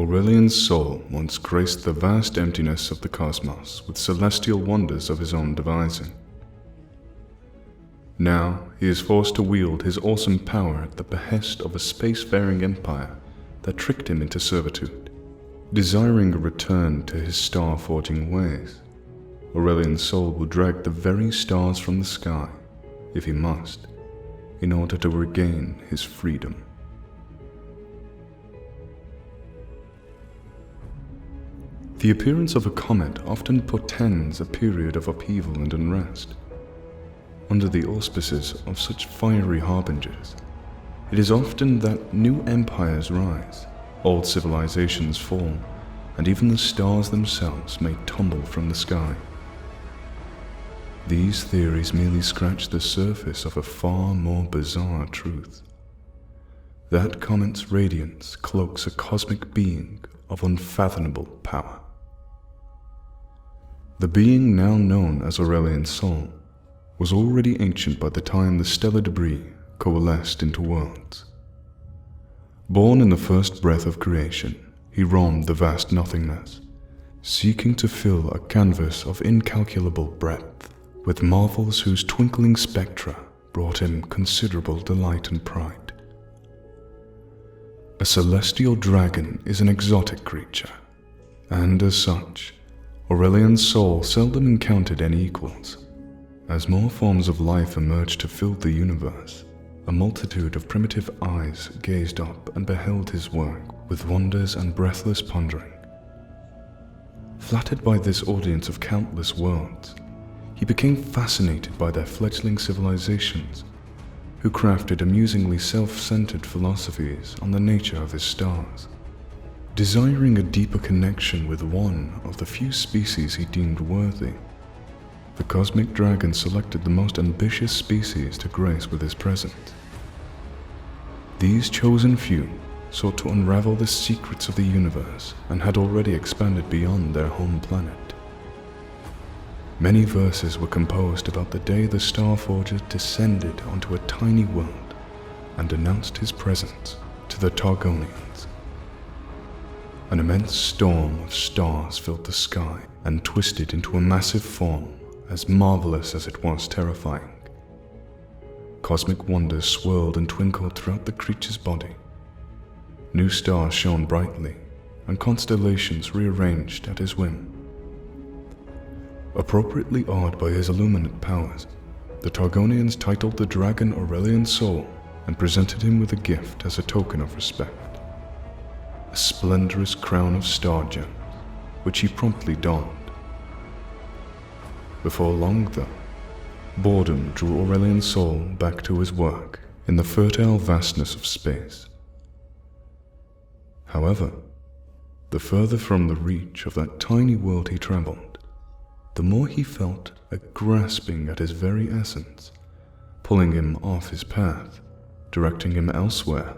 Aurelion's soul once graced the vast emptiness of the cosmos with celestial wonders of his own devising. Now he is forced to wield his awesome power at the behest of a spacefaring empire that tricked him into servitude. Desiring a return to his star-forging ways, Aurelion's soul will drag the very stars from the sky, if he must, in order to regain his freedom. The appearance of a comet often portends a period of upheaval and unrest. Under the auspices of such fiery harbingers, it is often that new empires rise, old civilizations fall, and even the stars themselves may tumble from the sky. These theories merely scratch the surface of a far more bizarre truth. That comet's radiance cloaks a cosmic being of unfathomable power. The being now known as Aurelion's soul was already ancient by the time the stellar debris coalesced into worlds. Born in the first breath of creation, he roamed the vast nothingness, seeking to fill a canvas of incalculable breadth with marvels whose twinkling spectra brought him considerable delight and pride. A celestial dragon is an exotic creature, and as such, Aurelion's soul seldom encountered any equals. As more forms of life emerged to fill the universe, a multitude of primitive eyes gazed up and beheld his work with wonders and breathless pondering. Flattered by this audience of countless worlds, he became fascinated by their fledgling civilizations, who crafted amusingly self-centered philosophies on the nature of his stars. Desiring a deeper connection with one of the few species he deemed worthy, the cosmic dragon selected the most ambitious species to grace with his presence. These chosen few sought to unravel the secrets of the universe and had already expanded beyond their home planet. Many verses were composed about the day the Starforger descended onto a tiny world and announced his presence to the Targonians. An immense storm of stars filled the sky and twisted into a massive form as marvelous as it was terrifying. Cosmic wonders swirled and twinkled throughout the creature's body. New stars shone brightly, and constellations rearranged at his whim. Appropriately awed by his illuminate powers, the Targonians titled the dragon Aurelion's soul and presented him with a gift as a token of respect. A splendorous crown of star gems, which he promptly donned. Before long, though, boredom drew Aurelion's soul back to his work in the fertile vastness of space. However, the further from the reach of that tiny world he traveled, the more he felt a grasping at his very essence, pulling him off his path, directing him elsewhere.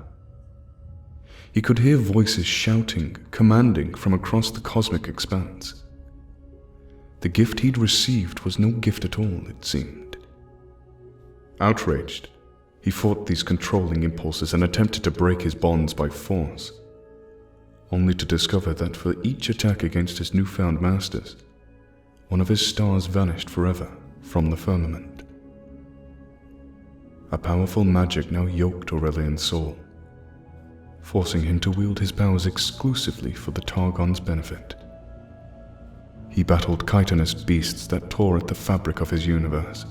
He could hear voices shouting, commanding from across the cosmic expanse. The gift he'd received was no gift at all, it seemed. Outraged, he fought these controlling impulses and attempted to break his bonds by force, only to discover that for each attack against his newfound masters, one of his stars vanished forever from the firmament. A powerful magic now yoked Aurelion's soul, forcing him to wield his powers exclusively for the Targon's benefit. He battled chitinous beasts that tore at the fabric of his universe.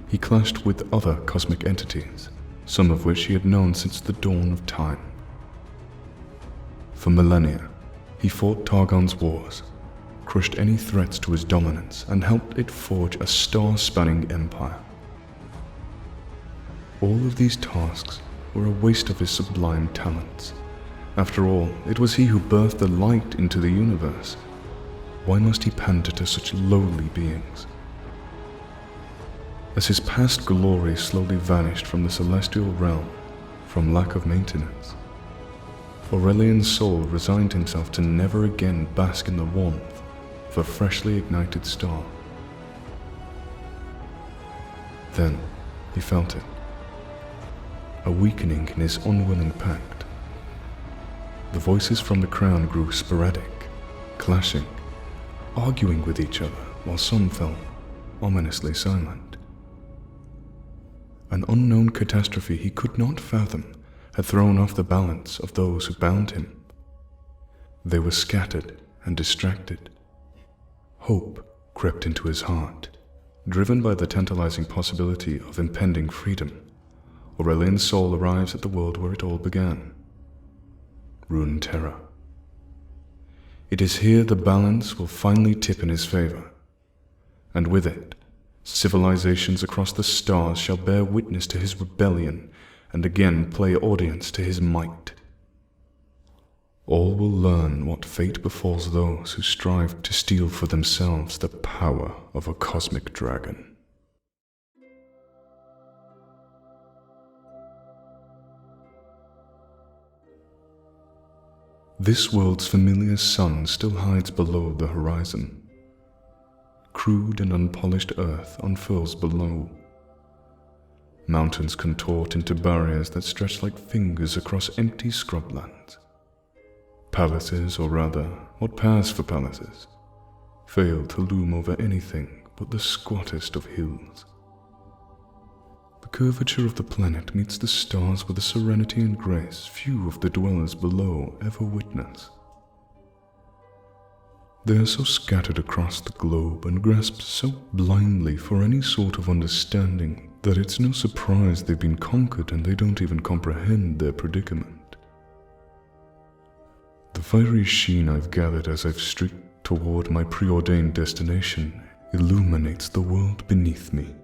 He clashed with other cosmic entities, some of which he had known since the dawn of time. For millennia, he fought Targon's wars, crushed any threats to his dominance, and helped it forge a star-spanning empire. All of these tasks were a waste of his sublime talents. After all, it was he who birthed the light into the universe. Why must he pander to such lowly beings? As his past glory slowly vanished from the celestial realm from lack of maintenance, Aurelion's soul resigned himself to never again bask in the warmth of a freshly ignited star. Then he felt it, a weakening in his unwilling pact. The voices from the crown grew sporadic, clashing, arguing with each other, while some fell ominously silent. An unknown catastrophe he could not fathom had thrown off the balance of those who bound him. They were scattered and distracted. Hope crept into his heart, driven by the tantalizing possibility of impending freedom. Aurelion's soul arrives at the world where it all began, Runeterra. It is here the balance will finally tip in his favor, and with it, civilizations across the stars shall bear witness to his rebellion and again play audience to his might. All will learn what fate befalls those who strive to steal for themselves the power of a cosmic dragon. This world's familiar sun still hides below the horizon. Crude and unpolished earth unfurls below. Mountains contort into barriers that stretch like fingers across empty scrublands. Palaces, or rather, what pass for palaces, fail to loom over anything but the squattest of hills. The curvature of the planet meets the stars with a serenity and grace few of the dwellers below ever witness. They are so scattered across the globe and grasp so blindly for any sort of understanding that it's no surprise they've been conquered and they don't even comprehend their predicament. The fiery sheen I've gathered as I've streaked toward my preordained destination illuminates the world beneath me.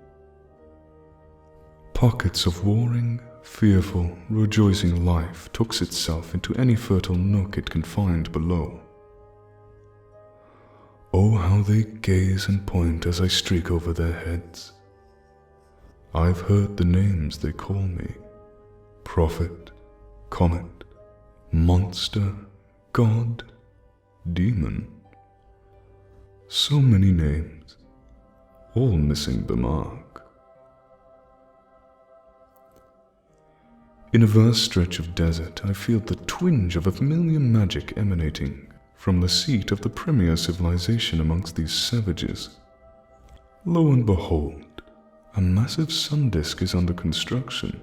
Pockets of warring, fearful, rejoicing life tucks itself into any fertile nook it can find below. Oh, how they gaze and point as I streak over their heads. I've heard the names they call me: prophet, comet, monster, god, demon. So many names, all missing the mark. In a vast stretch of desert, I feel the twinge of a familiar magic emanating from the seat of the premier civilization amongst these savages. Lo and behold, a massive sun disk is under construction.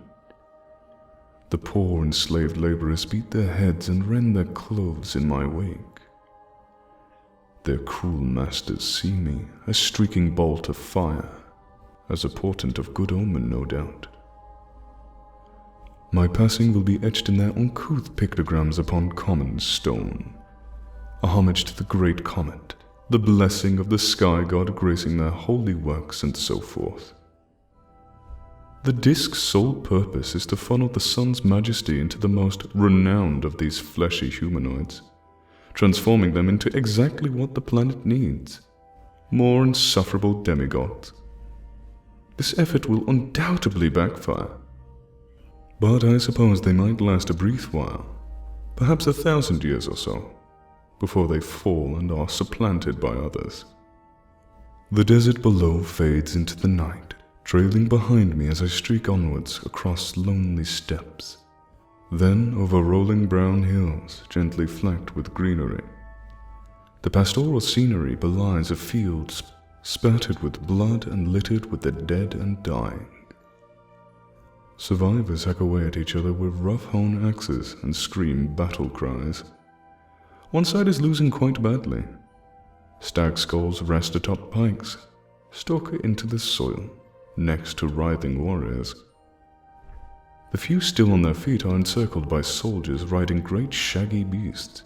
The poor enslaved laborers beat their heads and rend their clothes in my wake. Their cruel masters see me, a streaking bolt of fire, as a portent of good omen, no doubt. My passing will be etched in their uncouth pictograms upon common stone, a homage to the great comet, the blessing of the sky god gracing their holy works, and so forth. The disk's sole purpose is to funnel the sun's majesty into the most renowned of these fleshy humanoids, transforming them into exactly what the planet needs: more insufferable demigods. This effort will undoubtedly backfire, but I suppose they might last a brief while, perhaps 1,000 years or so, before they fall and are supplanted by others. The desert below fades into the night, trailing behind me as I streak onwards across lonely steppes, then over rolling brown hills gently flecked with greenery. The pastoral scenery belies a field spattered with blood and littered with the dead and dying. Survivors hack away at each other with rough-hewn axes and scream battle cries. One side is losing quite badly. Stag skulls rest atop pikes, stuck into the soil, next to writhing warriors. The few still on their feet are encircled by soldiers riding great shaggy beasts.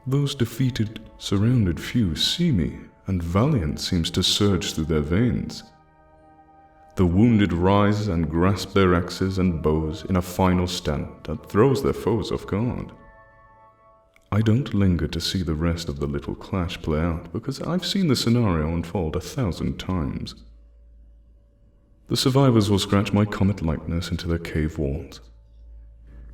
Those defeated, surrounded few see me, and valiance seems to surge through their veins. The wounded rise and grasp their axes and bows in a final stand that throws their foes off guard. I don't linger to see the rest of the little clash play out because I've seen the scenario unfold 1,000 times. The survivors will scratch my comet likeness into their cave walls.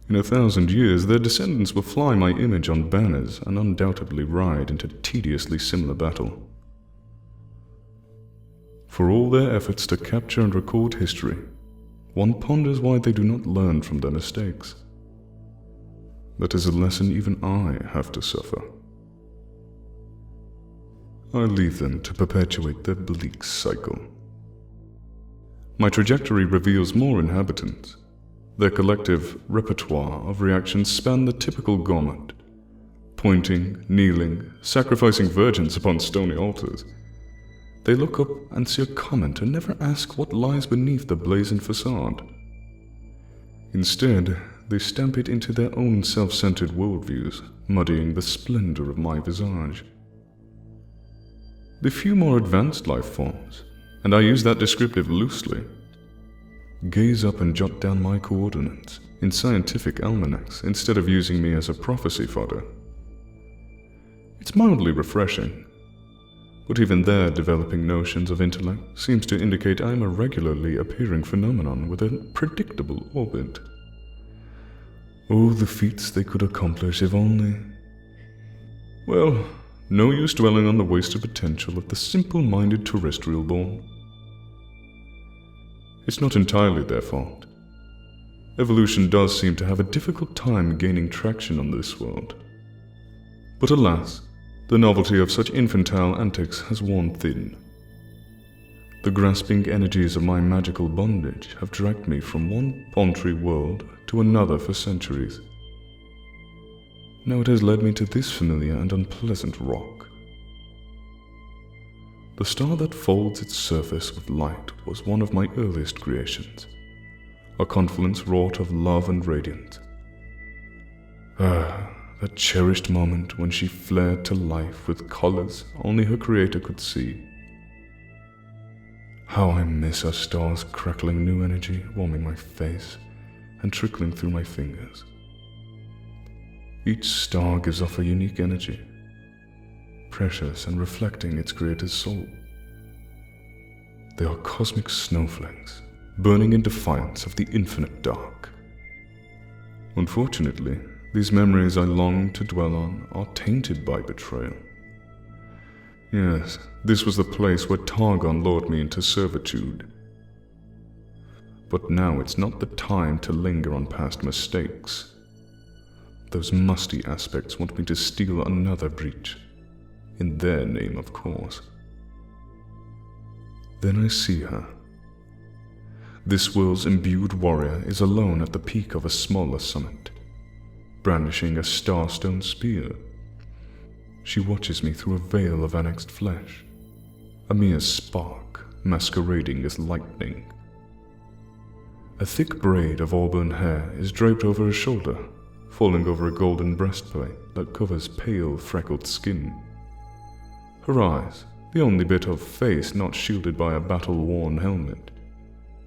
In 1,000 years, their descendants will fly my image on banners and undoubtedly ride into tediously similar battle. For all their efforts to capture and record history, one ponders why they do not learn from their mistakes. That is a lesson even I have to suffer. I leave them to perpetuate their bleak cycle. My trajectory reveals more inhabitants. Their collective repertoire of reactions span the typical gamut. Pointing, kneeling, sacrificing virgins upon stony altars. They look up and see a comment and never ask what lies beneath the blazoned facade. Instead, they stamp it into their own self-centered worldviews, muddying the splendor of my visage. The few more advanced life forms, and I use that descriptive loosely, gaze up and jot down my coordinates in scientific almanacs instead of using me as a prophecy fodder. It's mildly refreshing, but even their developing notions of intellect seems to indicate I am a regularly appearing phenomenon with a predictable orbit. Oh, the feats they could accomplish if only... Well, no use dwelling on the wasted potential of the simple-minded terrestrial born. It's not entirely their fault. Evolution does seem to have a difficult time gaining traction on this world. But alas, the novelty of such infantile antics has worn thin. The grasping energies of my magical bondage have dragged me from one paltry world to another for centuries. Now it has led me to this familiar and unpleasant rock. The star that folds its surface with light was one of my earliest creations, a confluence wrought of love and radiance. That cherished moment when she flared to life with colors only her creator could see. How I miss a star's crackling new energy warming my face and trickling through my fingers. Each star gives off a unique energy, precious and reflecting its creator's soul. They are cosmic snowflakes, burning in defiance of the infinite dark. Unfortunately, these memories I long to dwell on are tainted by betrayal. Yes, this was the place where Targon lured me into servitude. But now it's not the time to linger on past mistakes. Those musty aspects want me to steal another breach. In their name, of course. Then I see her. This world's imbued warrior is alone at the peak of a smaller summit, brandishing a starstone spear. She watches me through a veil of annexed flesh, a mere spark masquerading as lightning. A thick braid of auburn hair is draped over her shoulder, falling over a golden breastplate that covers pale, freckled skin. Her eyes, the only bit of face not shielded by a battle-worn helmet,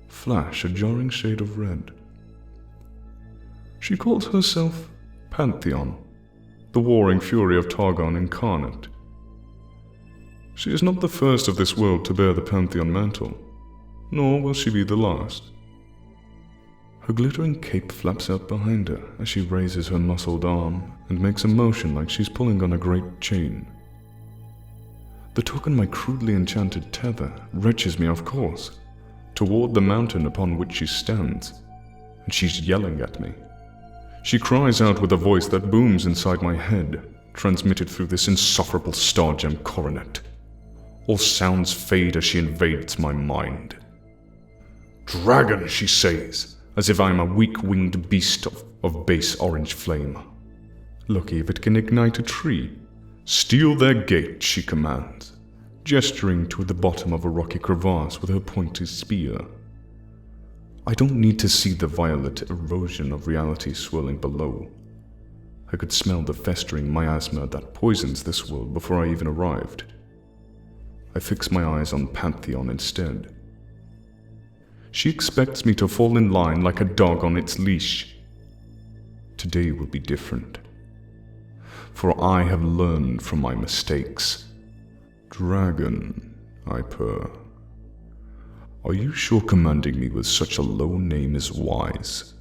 flash a jarring shade of red. She calls herself Pantheon, the warring fury of Targon incarnate. She is not the first of this world to bear the Pantheon mantle, nor will she be the last. Her glittering cape flaps out behind her as she raises her muscled arm and makes a motion like she's pulling on a great chain. The token my crudely enchanted tether wrenches me off course, toward the mountain upon which she stands, and she's yelling at me. She cries out with a voice that booms inside my head, transmitted through this insufferable stargem coronet. All sounds fade as she invades my mind. "Dragon," she says, as if I am a weak-winged beast of base orange flame. Lucky if it can ignite a tree. "Steal their gate," she commands, gesturing toward the bottom of a rocky crevasse with her pointed spear. I don't need to see the violet erosion of reality swirling below. I could smell the festering miasma that poisons this world before I even arrived. I fix my eyes on Pantheon instead. She expects me to fall in line like a dog on its leash. Today will be different, for I have learned from my mistakes. "Dragon," I purr. "Are you sure commanding me with such a low name is wise?"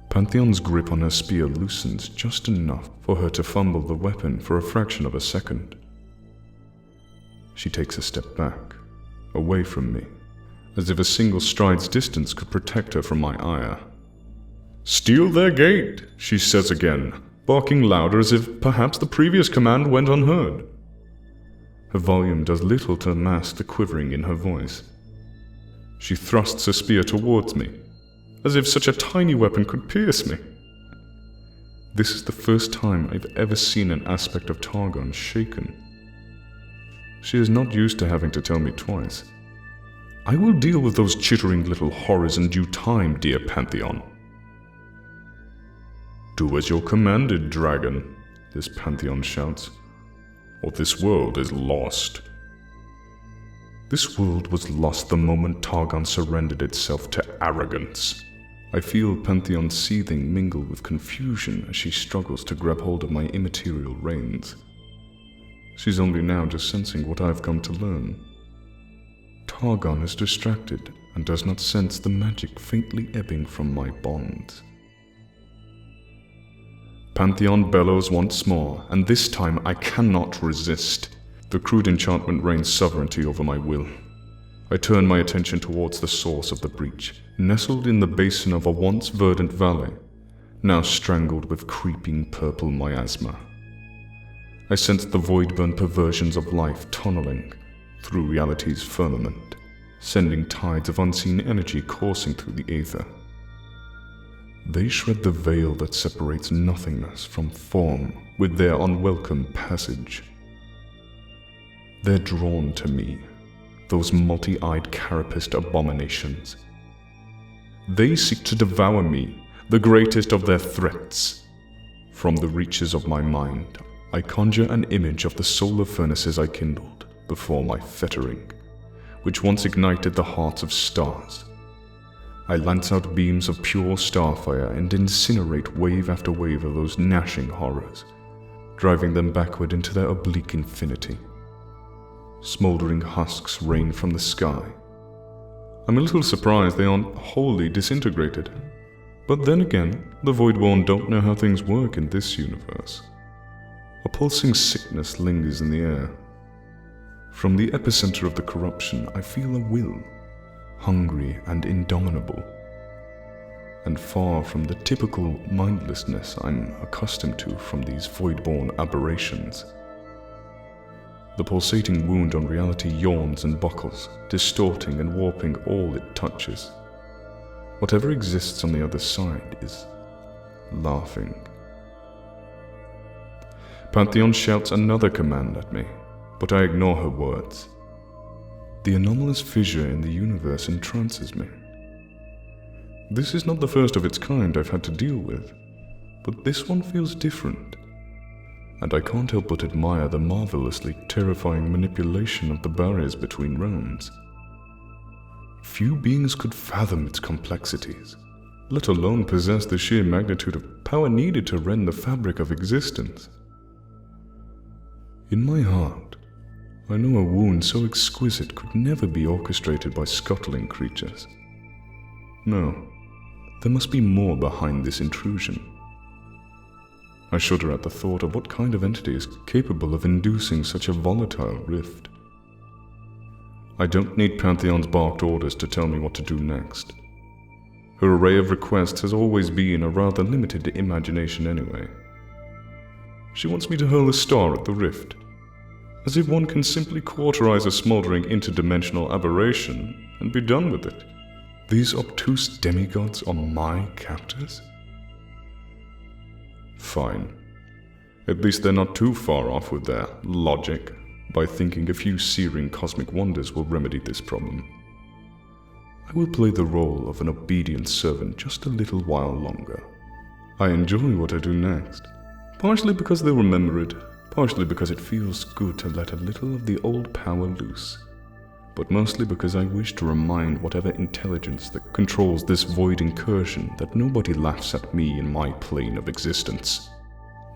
Pantheon's grip on her spear loosens just enough for her to fumble the weapon for a fraction of a second. She takes a step back, away from me, as if a single stride's distance could protect her from my ire. "Steal their gate," she says again, barking louder as if perhaps the previous command went unheard. Her volume does little to mask the quivering in her voice. She thrusts a spear towards me, as if such a tiny weapon could pierce me. This is the first time I've ever seen an aspect of Targon shaken. She is not used to having to tell me twice. "I will deal with those chittering little horrors in due time, dear Pantheon." "Do as you're commanded, dragon," this Pantheon shouts, "or this world is lost." This world was lost the moment Targon surrendered itself to arrogance. I feel Pantheon's seething mingle with confusion as she struggles to grab hold of my immaterial reins. She's only now just sensing what I've come to learn. Targon is distracted and does not sense the magic faintly ebbing from my bonds. Pantheon bellows once more, and this time I cannot resist. The crude enchantment reigns sovereignty over my will. I turn my attention towards the source of the breach, nestled in the basin of a once verdant valley, now strangled with creeping purple miasma. I sense the void-burn perversions of life tunneling through reality's firmament, sending tides of unseen energy coursing through the aether. They shred the veil that separates nothingness from form with their unwelcome passage. They're drawn to me, those multi-eyed carapaced abominations. They seek to devour me, the greatest of their threats. From the reaches of my mind, I conjure an image of the solar furnaces I kindled before my fettering, which once ignited the hearts of stars. I lance out beams of pure starfire and incinerate wave after wave of those gnashing horrors, driving them backward into their oblique infinity. Smoldering husks rain from the sky. I'm a little surprised they aren't wholly disintegrated. But then again, the Voidborn don't know how things work in this universe. A pulsing sickness lingers in the air. From the epicenter of the corruption, I feel a will, hungry and indomitable, and far from the typical mindlessness I'm accustomed to from these Voidborn aberrations. The pulsating wound on reality yawns and buckles, distorting and warping all it touches. Whatever exists on the other side is laughing. Pantheon shouts another command at me, but I ignore her words. The anomalous fissure in the universe entrances me. This is not the first of its kind I've had to deal with, but this one feels different. And I can't help but admire the marvelously terrifying manipulation of the barriers between realms. Few beings could fathom its complexities, let alone possess the sheer magnitude of power needed to rend the fabric of existence. In my heart, I know a wound so exquisite could never be orchestrated by scuttling creatures. No, there must be more behind this intrusion. I shudder at the thought of what kind of entity is capable of inducing such a volatile rift. I don't need Pantheon's barked orders to tell me what to do next. Her array of requests has always been a rather limited imagination anyway. She wants me to hurl a star at the rift, as if one can simply cauterize a smoldering interdimensional aberration and be done with it. These obtuse demigods are my captors? Fine. At least they're not too far off with their logic by thinking a few searing cosmic wonders will remedy this problem. I will play the role of an obedient servant just a little while longer. I enjoy what I do next, partially because they'll remember it, partially because it feels good to let a little of the old power loose, but mostly because I wish to remind whatever intelligence that controls this void incursion that nobody laughs at me in my plane of existence.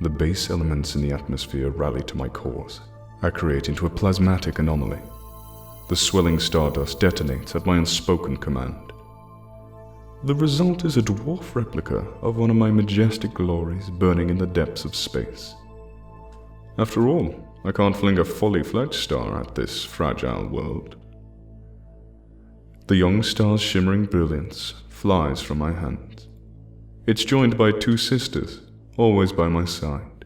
The base elements in the atmosphere rally to my cause. I create into a plasmatic anomaly. The swelling stardust detonates at my unspoken command. The result is a dwarf replica of one of my majestic glories burning in the depths of space. After all, I can't fling a fully fledged star at this fragile world. The young star's shimmering brilliance flies from my hands. It's joined by two sisters, always by my side.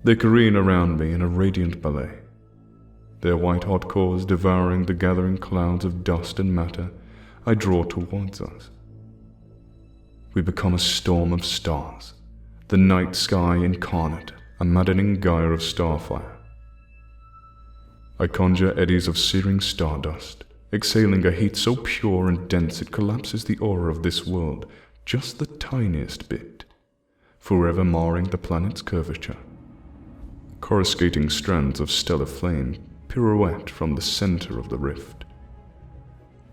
They careen around me in a radiant ballet, their white-hot cores devouring the gathering clouds of dust and matter I draw towards us. We become a storm of stars, the night sky incarnate, a maddening gyre of starfire. I conjure eddies of searing stardust, exhaling a heat so pure and dense it collapses the aura of this world just the tiniest bit, forever marring the planet's curvature. Coruscating strands of stellar flame pirouette from the center of the rift.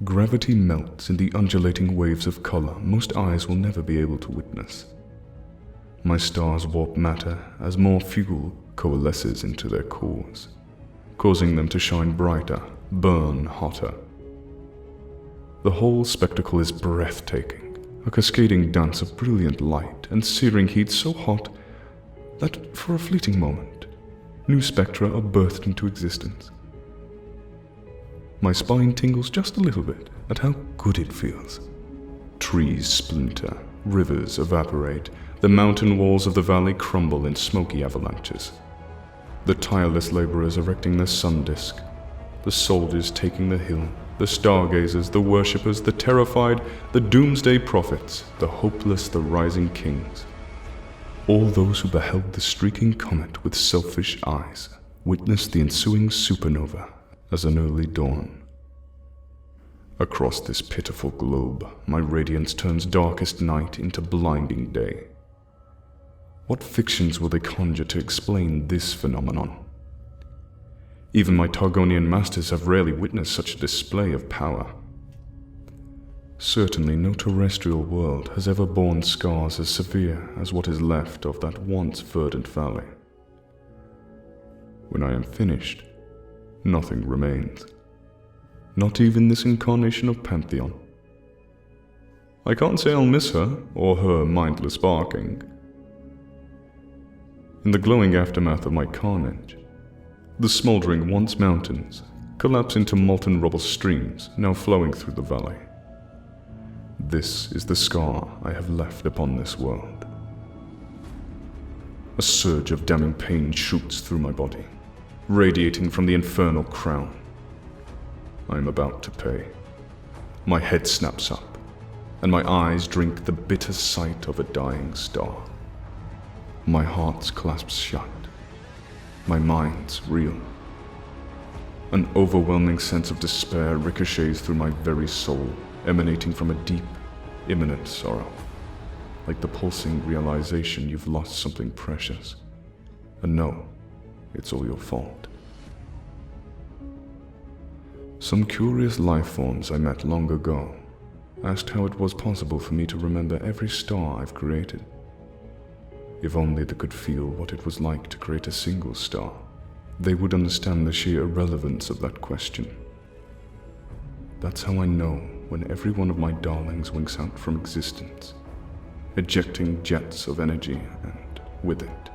Gravity melts in the undulating waves of color most eyes will never be able to witness. My stars warp matter as more fuel coalesces into their cores, causing them to shine brighter, burn hotter. The whole spectacle is breathtaking, a cascading dance of brilliant light and searing heat so hot that, for a fleeting moment, new spectra are birthed into existence. My spine tingles just a little bit at how good it feels. Trees splinter, rivers evaporate, the mountain walls of the valley crumble in smoky avalanches. The tireless laborers erecting their sun disk, the soldiers taking the hill, the stargazers, the worshippers, the terrified, the doomsday prophets, the hopeless, the rising kings. All those who beheld the streaking comet with selfish eyes witnessed the ensuing supernova as an early dawn. Across this pitiful globe, my radiance turns darkest night into blinding day. What fictions will they conjure to explain this phenomenon? Even my Targonian masters have rarely witnessed such a display of power. Certainly no terrestrial world has ever borne scars as severe as what is left of that once verdant valley. When I am finished, nothing remains. Not even this incarnation of Pantheon. I can't say I'll miss her or her mindless barking. In the glowing aftermath of my carnage, the smoldering once mountains collapse into molten rubble streams now flowing through the valley. This is the scar I have left upon this world. A surge of damning pain shoots through my body, radiating from the infernal crown. I am about to pay. My head snaps up, and my eyes drink the bitter sight of a dying star. My heart clasps shut. My mind's reel. An overwhelming sense of despair ricochets through my very soul, emanating from a deep, imminent sorrow, like the pulsing realization you've lost something precious, and no, it's all your fault. Some curious life forms I met long ago asked how it was possible for me to remember every star I've created. If only they could feel what it was like to create a single star, they would understand the sheer irrelevance of that question. That's how I know when every one of my darlings winks out from existence, ejecting jets of energy and, with it,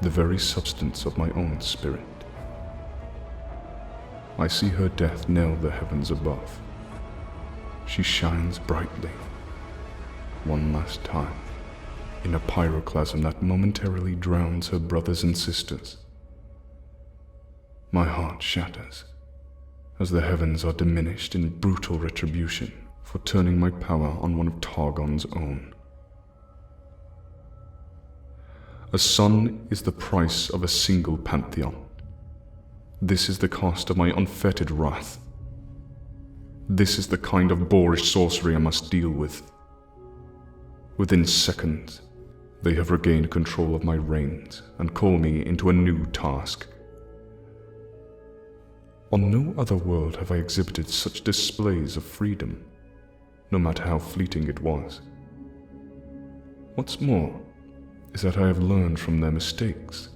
the very substance of my own spirit. I see her death nail the heavens above. She shines brightly, one last time, in a pyroclasm that momentarily drowns her brothers and sisters. My heart shatters as the heavens are diminished in brutal retribution for turning my power on one of Targon's own. A sun is the price of a single pantheon. This is the cost of my unfettered wrath. This is the kind of boorish sorcery I must deal with. Within seconds, they have regained control of my reins and call me into a new task. On no other world have I exhibited such displays of freedom, no matter how fleeting it was. What's more is that I have learned from their mistakes.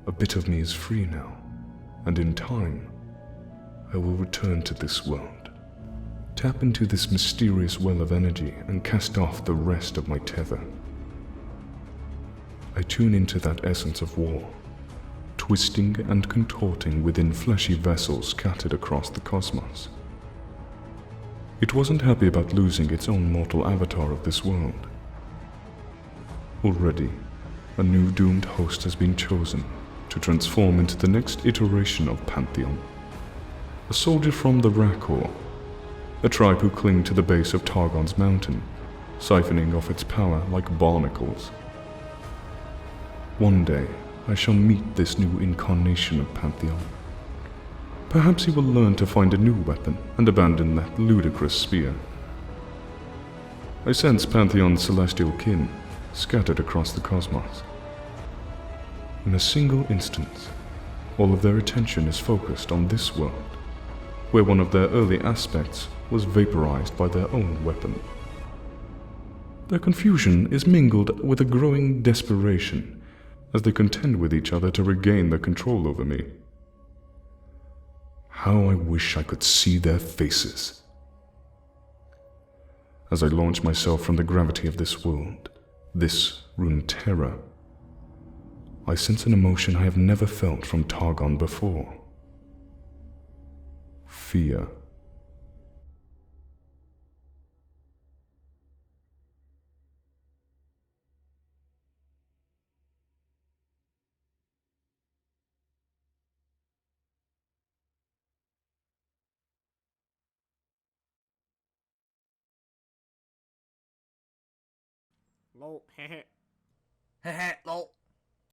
A bit of me is free now, and in time, I will return to this world, tap into this mysterious well of energy and cast off the rest of my tether. I tune into that essence of war, twisting and contorting within fleshy vessels scattered across the cosmos. It wasn't happy about losing its own mortal avatar of this world. Already, a new doomed host has been chosen to transform into the next iteration of Pantheon. A soldier from the Rakor, a tribe who cling to the base of Targon's mountain, siphoning off its power like barnacles. One day, I shall meet this new incarnation of Pantheon. Perhaps he will learn to find a new weapon and abandon that ludicrous spear. I sense Pantheon's celestial kin scattered across the cosmos. In a single instance, all of their attention is focused on this world, where one of their early aspects was vaporized by their own weapon. Their confusion is mingled with a growing desperation as they contend with each other to regain their control over me. How I wish I could see their faces. As I launch myself from the gravity of this world, this Runeterra, I sense an emotion I have never felt from Targon before. Fear. Lol, heh heh. Heh heh, lol.